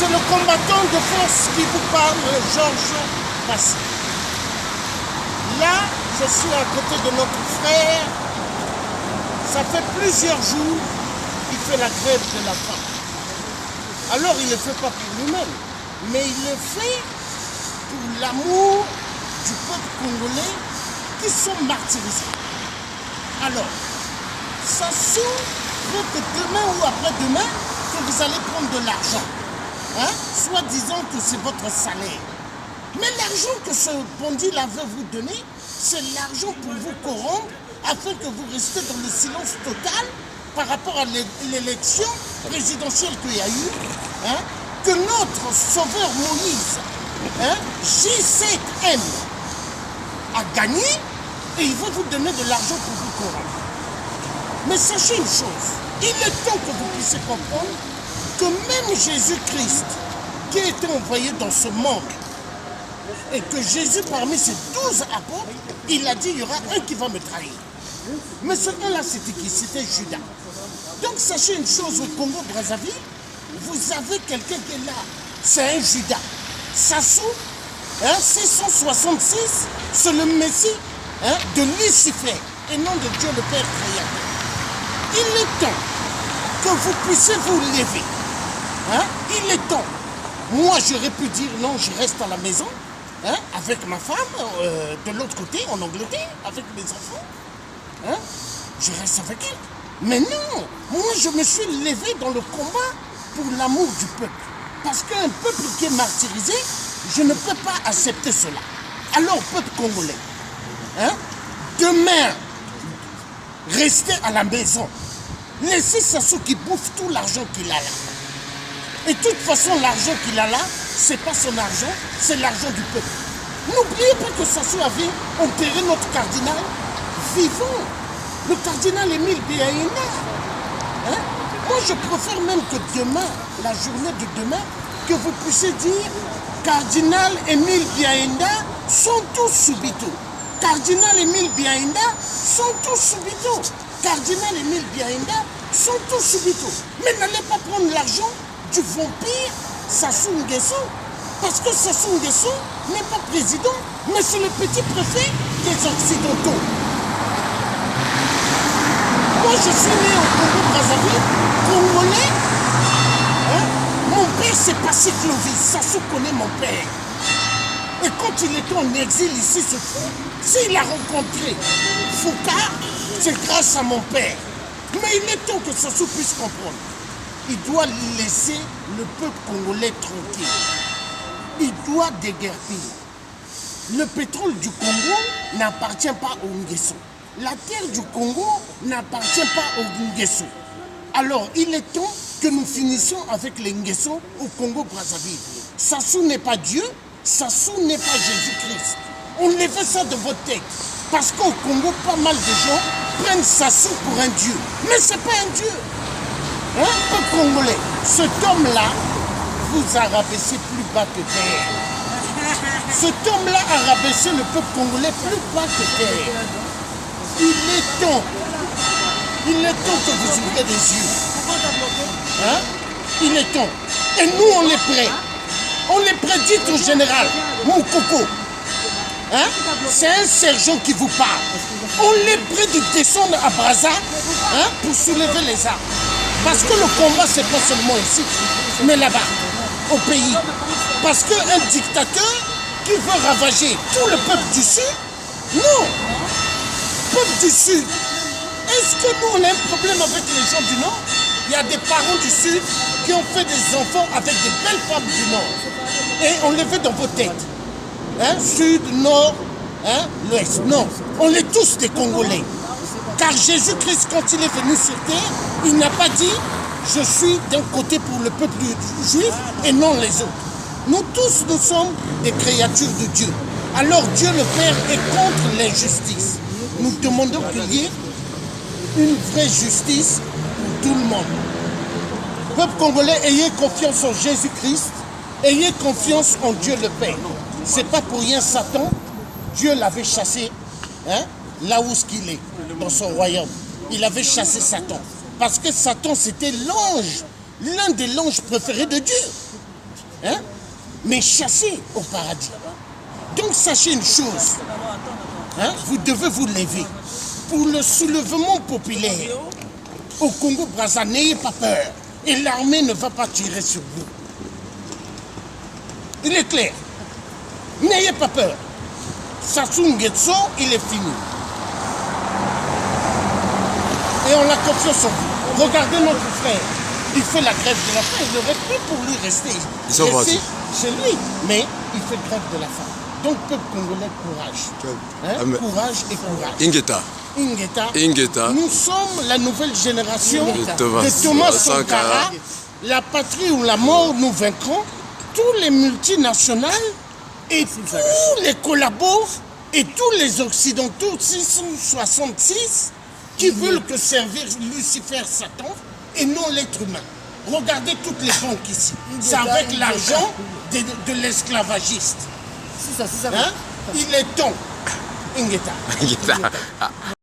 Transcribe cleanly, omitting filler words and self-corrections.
C'est le combattant de force qui vous parle, Georges Passy. Là, je suis à côté de notre frère. Ça fait plusieurs jours qu'il fait la grève de la faim. Alors, il ne le fait pas pour lui-même, mais il le fait pour l'amour du peuple congolais qui sont martyrisés. Alors, ça s'ouvre que demain ou après-demain, que vous allez prendre de l'argent. Soit disant que c'est votre salaire. Mais l'argent que ce bandit-là veut vous donner, c'est l'argent pour vous corrompre afin que vous restiez dans le silence total par rapport à l'élection présidentielle qu'il y a eu, que notre sauveur Moïse, J7M, a gagné et il veut vous donner de l'argent pour vous corrompre. Mais sachez une chose, il est temps que vous puissiez comprendre que même Jésus-Christ, qui a été envoyé dans ce monde, et que Jésus, parmi ses 12 apôtres, il a dit, il y aura un qui va me trahir. Mais ce un-là, c'était qui? C'était Judas. Donc sachez une chose, au Congo-Brazzaville, vous avez quelqu'un qui est là. C'est un Judas. Sassou, 666, c'est le Messie de Lucifer, et non de Dieu le Père créateur. Il est temps que vous puissiez vous lever. Il est temps. Moi, j'aurais pu dire non, je reste à la maison avec ma femme, de l'autre côté, en Angleterre, avec mes enfants. Je reste avec elle. Mais non, moi, je me suis levé dans le combat pour l'amour du peuple. Parce qu'un peuple qui est martyrisé, je ne peux pas accepter cela. Alors, peuple congolais, demain, restez à la maison. Laissez Sassou qui bouffe tout l'argent qu'il a là. Et de toute façon, l'argent qu'il a là, ce n'est pas son argent, c'est l'argent du peuple. N'oubliez pas que Sassou avait enterré notre cardinal vivant. Le cardinal Émile Biaïna. Moi, je préfère même que demain, la journée de demain, que vous puissiez dire Cardinal Émile Biaïna sont tous subito. Cardinal Émile Biaïna sont tous subito. Cardinal Émile Biaïna sont tous subito. Mais n'allez pas prendre l'argent du vampire Sassou Nguesso. Parce que Sassou Nguesso n'est pas président, mais c'est le petit préfet des Occidentaux. Moi, je suis né au Congo-Brazzaville, congolais. Mon père, c'est passé Clovis. Sassou connaît mon père. Et quand il était en exil ici, s'il a rencontré Foucault, c'est grâce à mon père. Mais il est temps que Sassou puisse comprendre. Il doit laisser le peuple congolais tranquille. Il doit déguerpir. Le pétrole du Congo n'appartient pas aux Nguesso. La terre du Congo n'appartient pas aux Nguesso. Alors, il est temps que nous finissions avec les Nguesso au Congo-Brazzaville. Sassou n'est pas Dieu, Sassou n'est pas Jésus-Christ. On lève ça de votre tête. Parce qu'au Congo, pas mal de gens prennent Sassou pour un Dieu. Mais ce n'est pas un Dieu. Peuple congolais, cet homme-là vous a rabaissé plus bas que terre. Cet homme-là a rabaissé le peuple congolais plus bas que terre. Il est temps que vous ouvriez les yeux. Il est temps. Et nous, on est prêts. On est prêts, dites au général, mon coco. C'est un sergent qui vous parle. On est prêts de descendre à Brazza pour soulever les armes. Parce que le combat, c'est pas seulement ici, mais là-bas, au pays. Parce qu'un dictateur qui veut ravager tout le peuple du Sud, non. Peuple du Sud, est-ce que nous, on a un problème avec les gens du Nord? Il y a des parents du Sud qui ont fait des enfants avec des belles femmes du Nord. Et on les fait dans vos têtes. Sud, Nord, l'Ouest. Non, on est tous des Congolais. Car Jésus-Christ, quand il est venu sur terre, il n'a pas dit « Je suis d'un côté pour le peuple juif et non les autres ». Nous tous, nous sommes des créatures de Dieu. Alors Dieu le Père est contre l'injustice. Nous demandons qu'il y ait une vraie justice pour tout le monde. Peuple congolais, ayez confiance en Jésus-Christ, ayez confiance en Dieu le Père. C'est pas pour rien Satan, Dieu l'avait chassé là où il est, dans son royaume. Il avait chassé Satan. Parce que Satan, c'était l'ange, l'un des anges préférés de Dieu. hein, mais chassés au paradis. Donc sachez une chose, hein, vous devez vous lever. Pour le soulèvement populaire, au Congo-Brazza, n'ayez pas peur. Et l'armée ne va pas tirer sur vous. Il est clair. N'ayez pas peur. Sassou Nguesso, il est fini. Et on a confiance en vous. Regardez notre frère. Il fait la grève de la faim. Il aurait pu pour lui rester. Ils sont partis. Chez lui. Mais il fait grève de la faim. Donc, peuple congolais, courage. Hein? Courage et courage. Ingeta. Nous sommes la nouvelle génération de Thomas Sankara. La patrie ou la mort, nous vaincrons. Tous les multinationales et tous les collabos et tous les occidentaux 666 qui veulent que servir Lucifer Satan et non l'être humain. Regardez toutes les banques ici. C'est avec l'argent de l'esclavagiste. Hein? Il est temps. Ingeta.